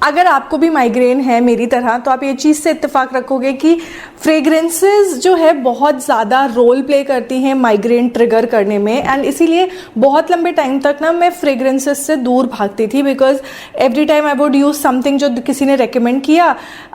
अगर आपको भी माइग्रेन है मेरी तरह तो आप ये चीज़ से इत्तेफाक रखोगे कि फ्रेग्रेंसेस जो है बहुत ज़्यादा रोल प्ले करती हैं माइग्रेन ट्रिगर करने में, एंड इसीलिए बहुत लंबे टाइम तक ना मैं फ्रेग्रेंसेस से दूर भागती थी, because every time I would use something जो किसी ने रेकमेंड किया,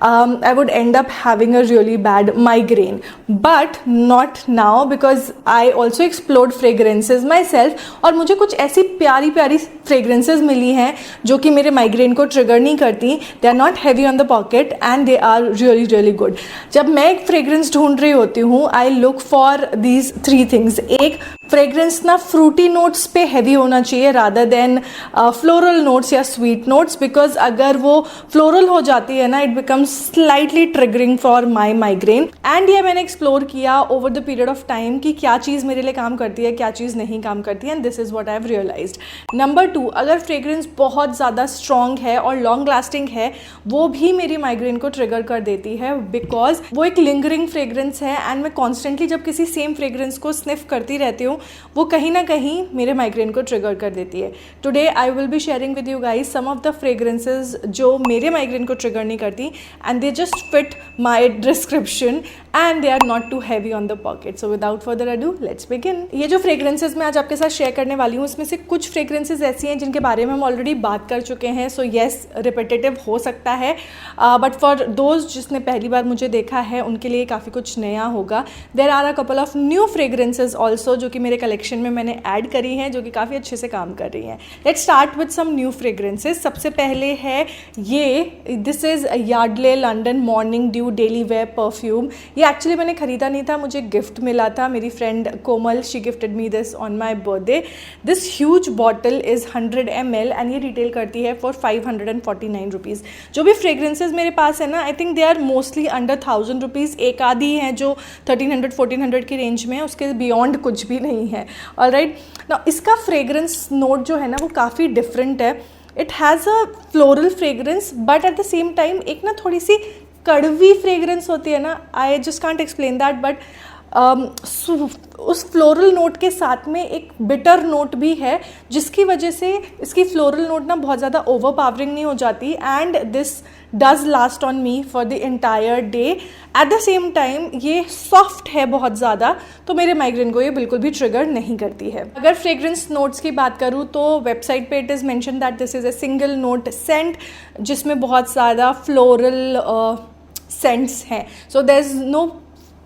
I would and up having a really bad migraine. But not now, because I also explored fragrances my self, और मुझे कुछ ऐसी प्यारी प्यारी फ्रेग्रेंसेज मिली हैं जो कि मेरे माइग्रेन को ट्रिगर नहीं करती. They are not heavy on the pocket and they are really really good. जब मैं एक फ्रेग्रेंस ढूंढ रही होती हूँ, I look for these 3 things. एक, फ्रेग्रेंस ना फ्रूटी नोट्स पे हैवी होना चाहिए रादर देन फ्लोरल नोट्स या स्वीट नोट्स, बिकॉज अगर वो फ्लोरल हो जाती है ना, it becomes slightly triggering for my migraine. And ये मैंने एक्सप्लोर किया over the period of time कि क्या चीज़ मेरे लिए काम करती है, क्या चीज़ नहीं काम करती है, and this is what I have realised. Number 2, अगर फ्रेग्रेंस बहुत ज़्यादा स्ट्रॉन्ग है और लॉन्ग लास्टिंग है, वो भी मेरी माइग्रेन को ट्रिगर कर देती है, बिकॉज वो एक लिंगरिंग फ्रेग्रेंस है, एंड मैं कॉन्स्टेंटली जब किसी सेम फ्रेग्रेंस को स्निफ करती रहती हूँ, वो कहीं ना कहीं मेरे माइग्रेन को ट्रिगर कर देती है. Today I will be sharing with you guys some of the fragrances जो मेरे माइग्रेन को ट्रिगर नहीं करती, and they just fit my description and they are not too heavy on the pocket. So without further ado let's begin. ये जो fragrances मैं आज आपके साथ शेयर करने वाली हूँ, इसमें से कुछ फ्रेग्रेंसेज ऐसी हैं जिनके बारे में हम ऑलरेडी बात कर चुके हैं, सो येस रिपीटेटिव हो सकता है, बट फॉर दोज जिसने पहली बार मुझे देखा है उनके लिए काफ़ी कुछ नया होगा. There are a couple of new fragrances also जो कि मेरे कलेक्शन में मैंने ऐड करी हैं, जो कि काफ़ी अच्छे से काम कर रही हैं. Let's start with some new fragrances. सबसे पहले है ये, this is Yardley London morning dew daily wear perfume. ये एक्चुअली मैंने ख़रीदा नहीं था, मुझे गिफ्ट मिला था. मेरी friend Komal, she gifted me this on my birthday. This huge bottle is 100 ml and ये रिटेल करती है फॉर 549 रुपीज़. जो भी फ्रेग्रेंसेज मेरे पास है ना, I think they are mostly under 1000 rupees. एक आधी हैं जो 1300-1400 की रेंज में है, उसके बियॉन्ड कुछ भी नहीं है. ऑलराइट, ना इसका फ्रेग्रेंस नोट जो है ना वो काफ़ी डिफरेंट है. It has a floral fragrance, but at the same time एक ना थोड़ी सी कड़वी फ्रेग्रेंस होती है ना, I just can't explain that, but उस फ्लोरल नोट के साथ में एक बिटर नोट भी है, जिसकी वजह से इसकी फ्लोरल नोट ना बहुत ज़्यादा ओवरपावरिंग नहीं हो जाती, and this does last on me for the entire day. Eight the same time ये सॉफ्ट है बहुत ज़्यादा, तो मेरे माइग्रेन को ये बिल्कुल भी ट्रिगर नहीं करती है. अगर फ्रेग्रेंस नोट्स की बात करूँ तो वेबसाइट पे it is mention that this is a single note scent, जिसमें बहुत ज़्यादा फ्लोरल सेंट्स हैं. So there is no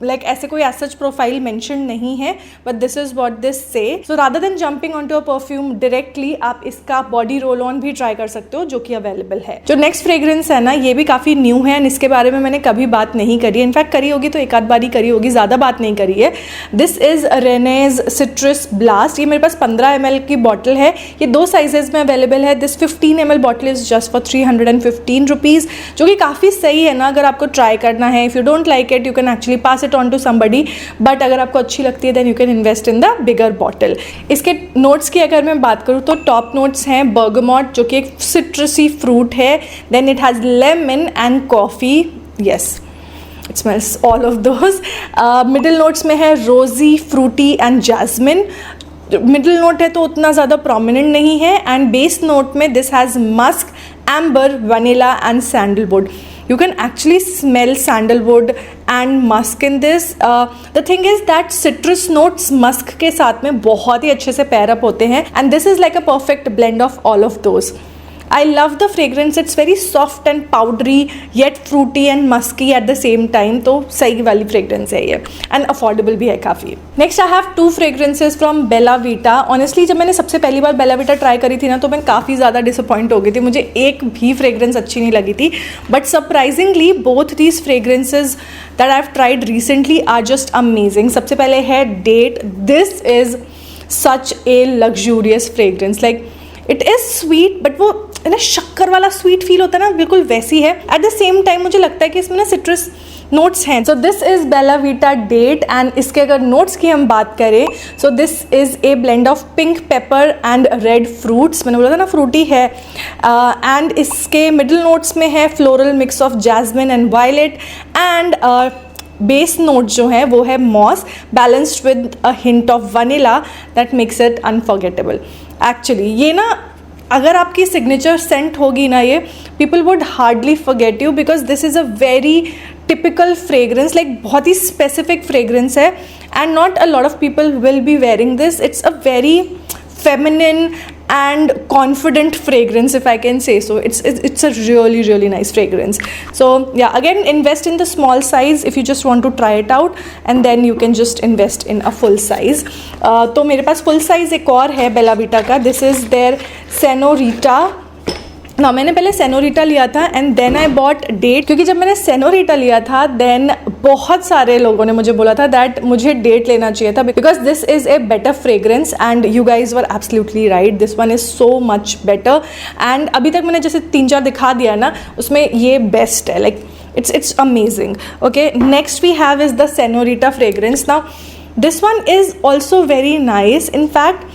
like ऐसे कोई एज सच प्रोफाइल मेंशन नहीं है, but this is what this says. So rather than jumping on to a perfume directly, आप इसका बॉडी रोल ऑन भी ट्राई कर सकते हो, जो कि अवेलेबल है. जो नेक्स्ट फ्रेग्रेंस है ना, ये भी काफ़ी न्यू है, एंड इसके बारे में मैंने कभी बात नहीं करी. इनफैक्ट करी होगी तो एक आध बार ही करी होगी, ज़्यादा बात नहीं करी है. This is Renee's citrus blast. ये मेरे पास 15 ml की बॉटल है. ये 2 साइजेज में अवेलेबल है. This 15 ml bottle is just for 315 rupees, जो कि काफ़ी सही है ना अगर आपको ट्राई करना है. If you don't like it, you can actually pass it on to somebody, but अगर आपको अच्छी लगती है then you can invest in the bigger bottle. इसके नोट्स की अगर मैं बात करूँ तो टॉप नोट्स हैं बर्गमॉट, जो कि एक सिट्रसी फ्रूट है. Then it has lemon and coffee. Yes, it smells all of those. Middle notes में है rosy, fruity and jasmine. Middle note है तो उतना ज़्यादा प्रोमिनेंट नहीं है. एंड बेस नोट में this has musk, amber, vanilla and sandalwood. You can actually smell sandalwood and musk in this. The thing is that citrus notes musk के साथ में बहुत ही अच्छे से pair up होते हैं, and this is like a perfect blend of all of those. I love the fragrance. It's very soft and powdery yet fruity and musky at the same time. तो सही वाली fragrance है ये, and affordable भी है काफ़ी. Next I have 2 fragrances from Bella Vita. Honestly जब मैंने सबसे पहली बार Bella Vita ट्राई करी थी ना, तो मैं काफ़ी ज़्यादा disappoint हो गई थी. मुझे एक भी fragrance अच्छी नहीं लगी थी. But surprisingly both these fragrances that I've tried recently are just amazing. सबसे पहले है Date. This is such a luxurious fragrance. Like it is sweet, but वो ना शक्कर वाला स्वीट फील होता है ना, बिल्कुल वैसी है. एट द सेम टाइम मुझे लगता है कि इसमें ना सिट्रस नोट्स हैं. So this is Bella Vita date, and इसके अगर नोट्स की हम बात करें, so this is a blend of pink pepper and red fruits. मैंने बोला था ना फ्रूटी है. एंड इसके मिडिल नोट्स में है floral mix of jasmine and violet, and base note जो है वो है moss, balanced with a hint of vanilla that makes it unforgettable. Actually ये ना अगर आपकी सिग्नेचर सेंट होगी ना ये, people would hardly forget you, because this is a very typical fragrance, like बहुत ही स्पेसिफिक फ्रेग्रेंस है, and not a lot of people will be wearing this. It's a very feminine and confident fragrance, if I can say so. It's a really nice fragrance. So yeah, again, invest in the small size if you just want to try it out, and then you can just invest in a full size. तो मेरे पास full size एक और है बेला विटा का. This is their Senorita. ना मैंने पहले Senorita लिया था and then I bought date, क्योंकि जब मैंने सेनोरिटा लिया था देन बहुत सारे लोगों ने मुझे बोला था दैट मुझे डेट लेना चाहिए था, because this is a better fragrance, and you guys were absolutely right. This one is so much better, and अभी तक मैंने जैसे 3-4 दिखा दिया ना, उसमें ये बेस्ट है. Like it's amazing. Okay, next we have is the Senorita fragrance. Now this one is also very nice. In fact,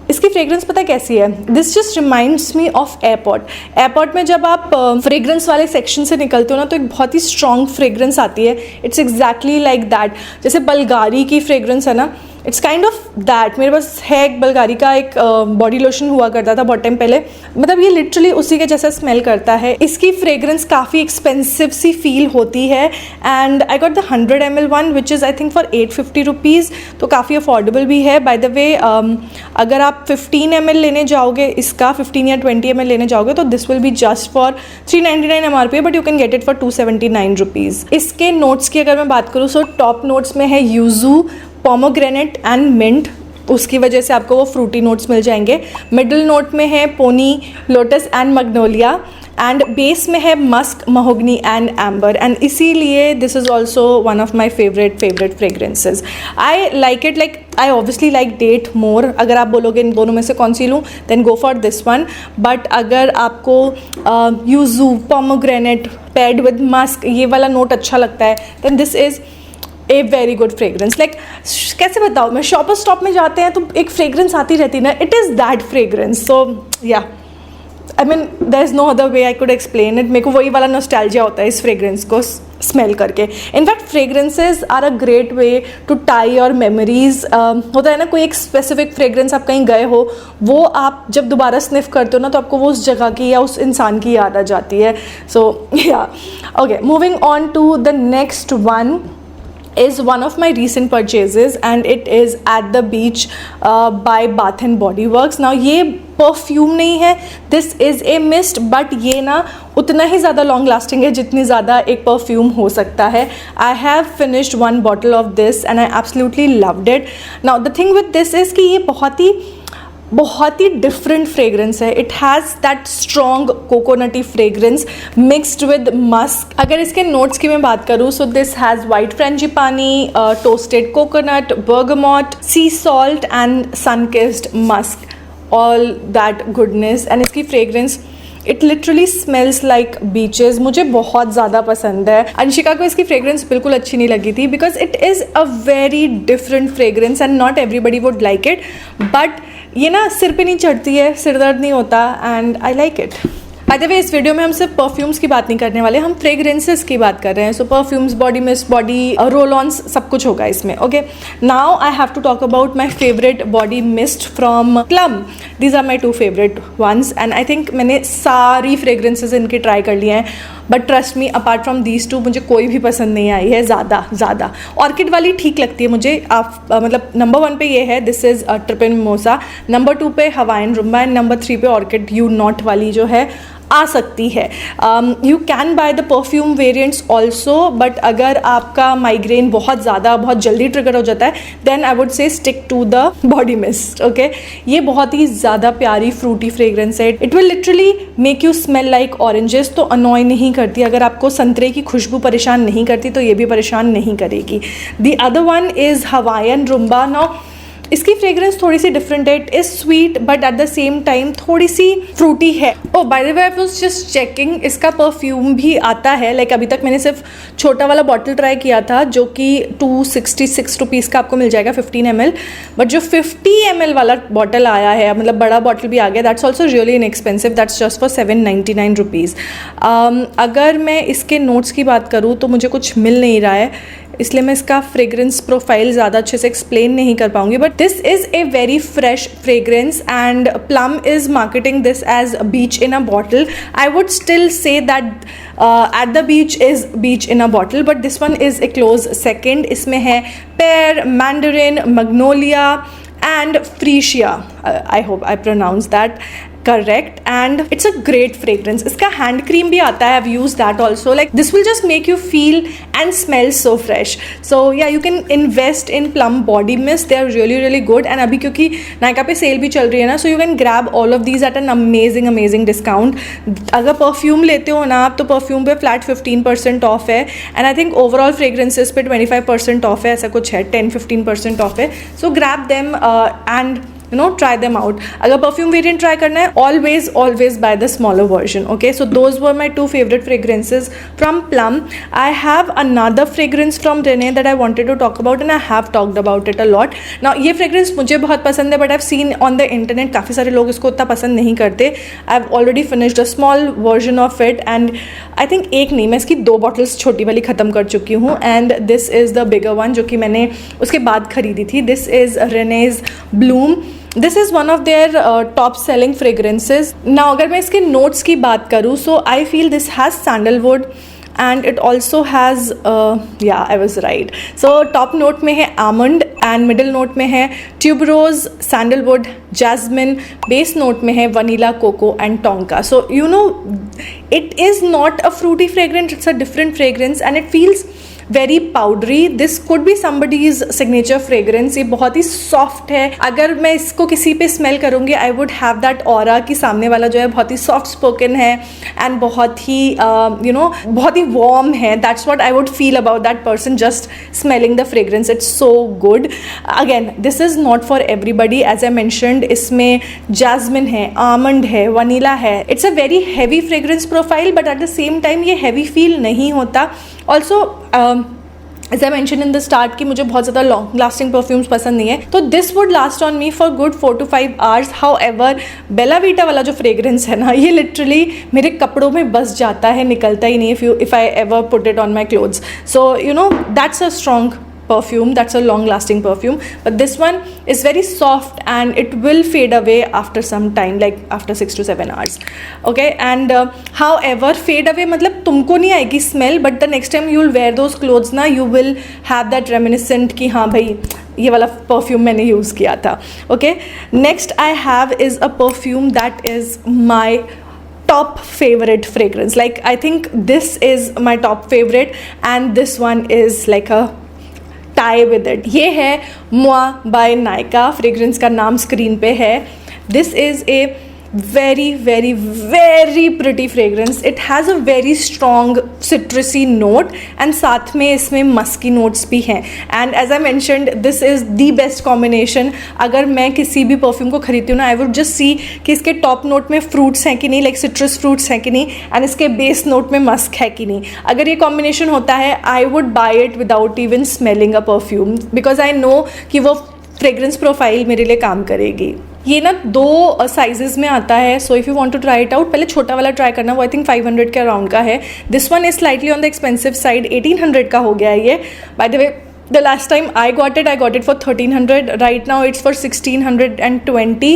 इसकी फ्रेग्रेंस पता कैसी है? This just reminds me of airport. Airport में जब आप फ्रेग्रेंस वाले सेक्शन से निकलते हो ना, तो एक बहुत ही स्ट्रॉन्ग फ्रेग्रेंस आती है. It's exactly like that. जैसे बल्गारी की फ्रेग्रेंस है ना, इट्स काइंड ऑफ दैट. मेरे पास है एक बल्गारी का एक बॉडी लोशन हुआ करता था बहुत टाइम पहले, मतलब ये लिटरली उसी के जैसा स्मेल करता है. इसकी फ्रेग्रेंस काफ़ी एक्सपेंसिव सी फील होती है, and I got the 100 ml one which is I think for 850 rupees, तो काफ़ी अफोर्डेबल भी है. बाय द वे, अगर आप 15 ml लेने जाओगे, इसका 15 या 20 ml लेने जाओगे, तो this will be just for 399 MRP, but you can get it for 279 rupees. इसके नोट्स की अगर मैं बात करूँ, सो टॉप नोट्स में है यूजू, पोमोग्रेनेट एंड मिंट, उसकी वजह से आपको वो फ्रूटी नोट्स मिल जाएंगे. मिडिल नोट में है peony, lotus and magnolia, and base में है musk, mahogany and amber, and इसीलिए this is also one of my favourite fragrances. I like it. Like I obviously like that more. अगर आप बोलोगे इन दोनों में से कौन सी लूँ, then go for this one. But अगर आपको yuzu, pomegranate paired with musk, ये वाला नोट अच्छा लगता है, then this is a very good fragrance. Like कैसे बताओ, मैं शॉपर स्टॉप में जाते हैं तो एक फ्रेग्रेंस आती रहती है ना, it is that fragrance. So yeah, I mean there is no other way I could explain it. मेरे को वही वाला नॉस्टैल्जिया होता है इस फ्रेग्रेंस को स्मेल करके. In fact fragrances are a great way to tie your memories. होता है ना, कोई एक स्पेसिफिक फ्रेग्रेंस आप कहीं गए हो, वो आप जब दोबारा स्निफ करते हो ना, तो आपको वो उस जगह की या उस इंसान की याद आ जाती है. So yeah, okay, moving on to the next one is one of my recent purchases, and it is at the beach by Bath and Body Works. Now ये परफ्यूम नहीं है, this is A mist, but ये ना उतना ही ज़्यादा long lasting है जितनी ज़्यादा एक परफ्यूम हो सकता है. I have finished 1 bottle of this and I absolutely loved it. Now the thing with this is कि ये बहुत ही डिफरेंट फ्रेग्रेंस है. It has that strong coconutty fragrance mixed with musk. अगर इसके नोट्स की मैं बात करूँ, so this has white frangipani, toasted coconut, bergamot, sea salt and sunkissed musk, all that goodness. And इसकी fragrance, it literally smells like beaches. मुझे बहुत ज़्यादा पसंद है. अंशिका को इसकी फ्रेग्रेंस बिल्कुल अच्छी नहीं लगी थी, because it is a very different fragrance and not everybody would like it. But ये ना सिर पे नहीं चढ़ती है, सिर दर्द नहीं होता, and I like it. Bye the वे, इस वीडियो में हम सिर्फ परफ्यूम्स की बात नहीं करने वाले, हम फ्रेग्रेंसेस की बात कर रहे हैं. So perfumes, body mist, body roll ons, सब कुछ होगा इसमें. Okay, now I have to talk about my favourite body mist from Plum. These are my 2 favourite ones, and I think मैंने सारी फ्रेग्रेंसेज इनके ट्राई कर लिए हैं, but trust me, apart from these 2 मुझे कोई भी पसंद नहीं आई है ज़्यादा. ऑर्किड वाली ठीक लगती है मुझे. आप मतलब नंबर 1 पे ये है, this is tripping mimosa. Number 2 पे हवाइन रुम्बा, एंड नंबर 3 पे ऑर्किड यू नॉट वाली जो है आ सकती है. You can buy the perfume variants also, but अगर आपका माइग्रेन बहुत जल्दी ट्रिगर हो जाता है, then I would say stick to the body mist. Okay, ये बहुत ही ज़्यादा प्यारी फ्रूटी फ्रेग्रेंस है. It will literally make you smell like oranges, तो अनॉय नहीं करती. अगर आपको संतरे की खुशबू परेशान नहीं करती, तो ये भी परेशान नहीं करेगी. The other one is Hawaiian rumba. Now इसकी फ्रेग्रेंस थोड़ी सी डिफरेंट है. It is sweet but at the same time थोड़ी सी फ्रूटी है. Oh by the way, I was just checking, इसका परफ्यूम भी आता है. लाइक अभी तक मैंने सिर्फ छोटा वाला बॉटल ट्राई किया था, जो कि 266 रुपीज़ का आपको मिल जाएगा 15 ml. बट जो 50 ml वाला बॉटल आया है, मतलब बड़ा बॉटल भी आ गया, that's also really inexpensive. That's just for 799 rupees. अगर मैं इसके नोट्स की बात करूँ, तो मुझे कुछ मिल नहीं रहा है. इसलिए मैं इसका फ्रेग्रेंस प्रोफाइल ज़्यादा अच्छे से एक्सप्लेन नहीं कर पाऊंगी, but this is a very fresh fragrance and plum is marketing this as beach in a bottle. I would still say that at the beach is beach in a bottle, but this one is a close second. इसमें है pear, mandarin, magnolia and freesia. I hope I pronounced that correct, and it's a great fragrance. इसका hand cream भी आता है, I've used that also. Like this will just make you feel and smell so fresh. So yeah, you can invest in Plum body mist. They are really really good. And अभी क्योंकि नायका पे cell भी चल रही है ना, so you can grab all of these at an amazing discount. अगर perfume लेते हो ना आप, तो परफ्यूम पे फ्लैट 15% ऑफ है, and I think overall fragrances पे 25% ऑफ है, ऐसा कुछ है, 10-15% ऑफ है. सो grab them and try them out. अगर perfume variant try करना है, always buy the smaller version. Okay, so those were my two favorite fragrances from Plum. I have another fragrance from René that I wanted to talk about, and I have talked about it a lot. Now ये fragrance मुझे बहुत पसंद है, but I've seen on the internet काफ़ी सारे लोग इसको उतना पसंद नहीं करते. I've already finished a small version of it, and I think एक नहीं, मैं इसकी 2 bottles छोटी वाली ख़त्म कर चुकी हूँ, and this is the bigger one जो कि मैंने उसके बाद खरीदी थी. This is René's Bloom. This is one of their top selling fragrances. ना अगर मैं इसके नोट्स की बात करूँ, so I feel this has sandalwood and it also has yeah, I was right. So top note में है almond and middle note में है tuberose, sandalwood, jasmine. Base note में है vanilla, cocoa and tonka. So you know, it is not a fruity fragrance, it's a different fragrance and it feels very powdery. This could be somebody's signature fragrance. ये बहुत ही soft है. अगर मैं इसको किसी पे स्मेल करूँगी, I would have that aura कि सामने वाला जो है बहुत ही सॉफ्ट स्पोकन है एंड बहुत ही बहुत ही वार्म है. That's what I would feel about that person just smelling the fragrance. It's so good. Again this is not for everybody. As I mentioned, इसमें जैस्मिन है, आमंड है, वनीला है. It's a very heavy fragrance profile, but at the same time ये heavy feel नहीं होता. Also as I mention in the start कि मुझे बहुत ज़्यादा लॉन्ग लास्टिंग परफ्यूम्स पसंद नहीं है, तो this would last on me for good 4 to 5 hours. How ever Bella Vita वाला जो फ्रेग्रेंस है ना, ये लिटरली मेरे कपड़ों में बस जाता है, निकलता ही नहीं if I ever put it on my clothes. So you know, that's a strong perfume, that's a long lasting perfume, but this one is very soft and it will fade away after some time, like after 6 to 7 hours. Okay, and however fade away मतलब तुमको नहीं आएगी smell, but the next time you will wear those clothes ना, you will have that reminiscent कि हाँ भाई ये वाला perfume मैंने use किया था. Okay, next I have is a perfume that is my top favorite fragrance. Like I think this is my top favorite and this one is like a tie with it. ये है Moi by Nykaa. Fragrance का नाम screen पे है. This is A very pretty fragrance. It has a very strong citrusy note and साथ में इसमें musky notes भी हैं. And as I mentioned, this is the best combination. अगर मैं किसी भी परफ्यूम को खरीदती हूँ ना, I would just see कि इसके टॉप नोट में फ्रूट्स हैं कि नहीं, लाइक सिट्रस फ्रूट्स हैं कि नहीं, एंड इसके बेस नोट में मस्क है कि नहीं. अगर ये कॉम्बिनेशन होता है, I would buy it without even smelling a perfume, because I know कि वो फ्रेग्रेंस प्रोफाइल मेरे लिए काम करेगी. ये ना 2 साइजेस में आता है, so if you want to try it out, पहले छोटा वाला ट्राई करना, वो आई थिंक 500 के अराउंड का है. This one is slightly on the expensive side, 1800 का हो गया है ये. Bye the way, the last time I got it for 1300. Right now it's for 1620.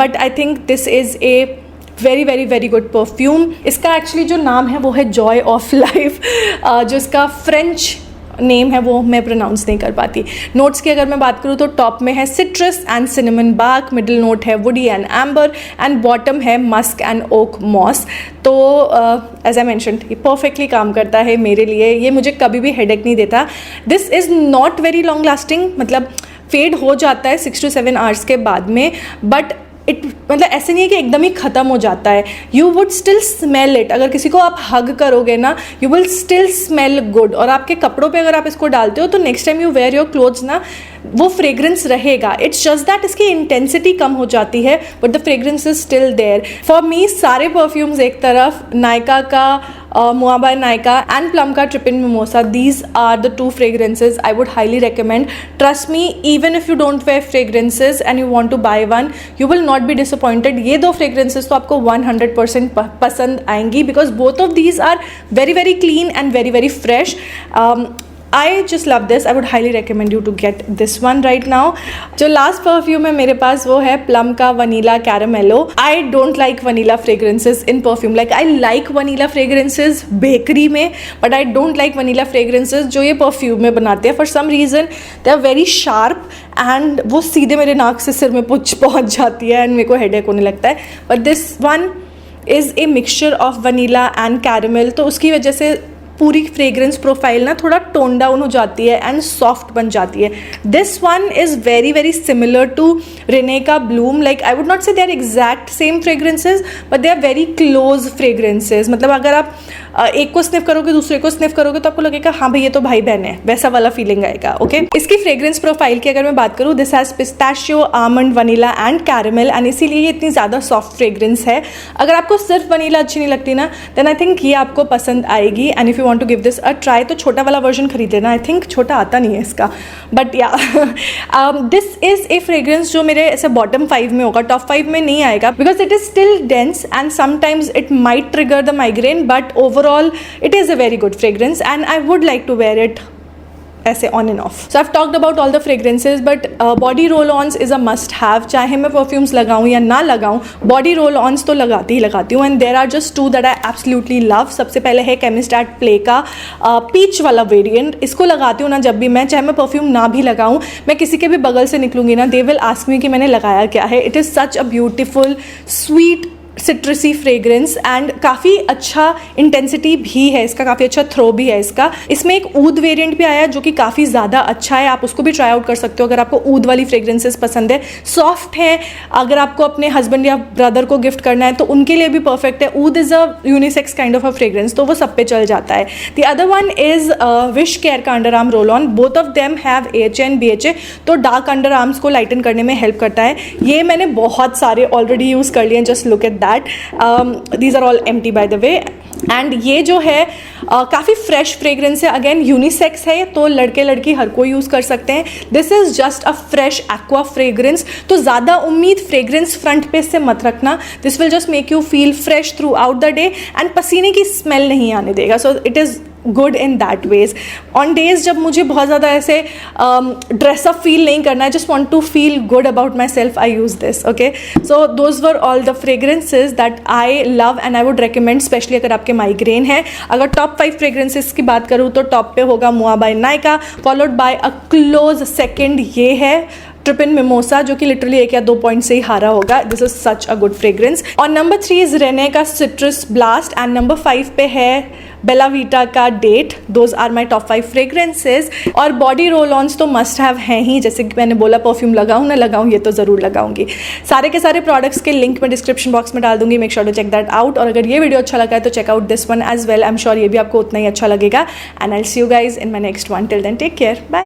But I think this is a very good perfume. इसका actually जो नाम है वो है जॉय ऑफ लाइफ. जो इसका फ्रेंच नेम है वो मैं प्रोनाउंस नहीं कर पाती. नोट्स की अगर मैं बात करूँ तो टॉप में है citrus and cinnamon bark, middle note है woody and amber and bottom है मस्क एंड ओक मॉस. तो एज आई मैंशनड, ये परफेक्टली काम करता है मेरे लिए. ये मुझे कभी भी हेडेक नहीं देता. This is not very long lasting, मतलब फेड हो जाता है 6 to 7 hours के बाद में, बट इट मतलब ऐसे नहीं है कि एकदम ही ख़त्म हो जाता है. You would still smell it. अगर किसी को आप हग करोगे ना, you will still smell good. और आपके कपड़ों पे अगर आप इसको डालते हो तो next time you wear your clothes ना, वो फ्रेग्रेंस रहेगा. इट्स जस्ट दैट इसकी इंटेंसिटी कम हो जाती है, but the fragrance is still there. For me सारे परफ्यूम्स एक तरफ, नायका का Moi by Nykaa and Plum का Trip in Mimosa, these are the 2 fragrances I would highly recommend. Trust me, even if you don't wear fragrances and you want to buy one, you will not be disappointed. ये 2 fragrances तो आपको 100% पसंद आएंगी, because both of these are very clean and very fresh. I just love this, I would highly recommend you to get this one right now. जो last perfume है मेरे पास वो है प्लम का vanilla caramelo. I don't like vanilla fragrances in perfume, like I like vanilla fragrances bakery में, but I don't like vanilla fragrances जो ये परफ्यूम में बनाते हैं। For some reason they are very sharp and वो सीधे मेरे नाक से सिर में पहुंच जाती है एंड मेरे को हेडेक होने लगता है। But this one is a mixture of vanilla and caramel, तो उसकी वजह से पूरी फ्रेग्रेंस प्रोफाइल ना थोड़ा टोन डाउन हो जाती है एंड सॉफ्ट बन जाती है। This one is very very similar to Rene का bloom, like I would not say they are exact same fragrances but they are very close fragrances. मतलब अगर आप एक को स्निफ करोगे दूसरे को स्निफ करोगे तो आपको लगेगा हाँ भाई ये तो भाई बहन है, वैसा वाला फीलिंग आएगा। ओके इसकी फ्रेग्रेंस प्रोफाइल की अगर मैं बात करूँ, this has pistachio, almond, vanilla and caramel and इसीलिए ये इतनी ज़्यादा सॉफ्ट फ्रेग्रेंस है। अगर आपको सिर्फ वनीला अच्छी नहीं लगती ना देन आई थिंक ये आपको पसंद आएगी। And if you want to give this a try तो छोटा वाला वर्जन खरीद लेना, आई थिंक छोटा आता नहीं है इसका, बट या दिस इज़ ए फ्रेग्रेंस जो मेरे ऐसे बॉटम 5 में होगा, टॉप 5 में नहीं आएगा because it is still dense and sometimes it might trigger the migraine, but overall it is a very good fragrance and I would like to wear it ऐसे on and off. So I have talked about all the fragrances but body roll ons is a must have, चाहे मैं perfumes लगाऊँ या ना लगाऊँ, body roll ons तो लगाती ही लगाती हूँ। And there are just 2 that I absolutely love. सबसे पहले है केमिस्ट एट प्ले का पीच वाला वेरिएंट, इसको लगाती हूँ ना जब भी मैं, चाहे मैं परफ्यूम ना भी लगाऊँ, मैं किसी के भी बगल से निकलूँगी ना दे विल आस्क मी कि मैंने लगाया क्या है। It is such a beautiful sweet सिट्रसी fragrance and काफ़ी अच्छा इंटेंसिटी भी है इसका, काफ़ी अच्छा थ्रो भी है इसका। इसमें एक ऊद वेरिएंट भी आया जो कि काफ़ी ज़्यादा अच्छा है, आप उसको भी ट्राई आउट कर सकते हो अगर आपको ऊद वाली फ्रेग्रेंसेस पसंद है। सॉफ्ट है, अगर आपको अपने हस्बैंड या ब्रदर को गिफ्ट करना है तो उनके लिए भी परफेक्ट है। Oud is a unisex kind of a fragrance, तो वो सब पे चल जाता है। The other one is wish care का under arm roll on, both of them have AHA and BHA, तो डार्क अंडर आर्म्स को लाइटन करने में हेल्प करता है। ये मैंने बहुत सारे ऑलरेडी यूज़ कर लिए हैं, just look at that. These are all empty by the way। And ये जो है काफ़ी फ्रेश फ्रेग्रेंस है, अगेन यूनिसेक्स है तो लड़के लड़की हर कोई यूज़ कर सकते हैं। This is just a fresh aqua fragrance, तो ज़्यादा उम्मीद फ्रेग्रेंस फ्रंट पे से मत रखना। This will just make you feel fresh throughout the day and पसीने की स्मेल नहीं आने देगा। So it is good in that ways. On days जब मुझे बहुत ज़्यादा ऐसे ड्रेसअप फील नहीं करना है, just want to feel good about myself, I use this. Okay so those were all the fragrances that I love and I would recommend, specially अगर आपके माइग्रेन है। अगर टॉप 5 फ्रेग्रेंसेज की बात करूँ तो टॉप पे होगा MUA by Nykaa, followed by a close second ये है ट्रिपिन मिमोसा जो कि लिटरली 1 या 2 पॉइंट से ही हारा होगा। This is such a good fragrance. और नंबर 3 इज रेने का सिट्रस ब्लास्ट एंड नंबर 5 पे है बेला वीटा का date. Those are my top 5 fragrances. और बॉडी रोल ऑन्स तो मस्ट हैव हैं ही, जैसे कि मैंने बोला परफ्यूम लगाऊँ ना लगाऊँ ये तो ज़रूर लगाऊंगी। सारे के सारे प्रोडक्ट्स के लिंक मैं डिस्क्रिप्शन बॉक्स में डाल दूंगी, make sure to check that out. और अगर ये वीडियो अच्छा लगा है तो check out this one as well, I am sure ये भी आपको उतना ही अच्छा लगेगा। And I will see you guys in my next one. Till then take care, bye.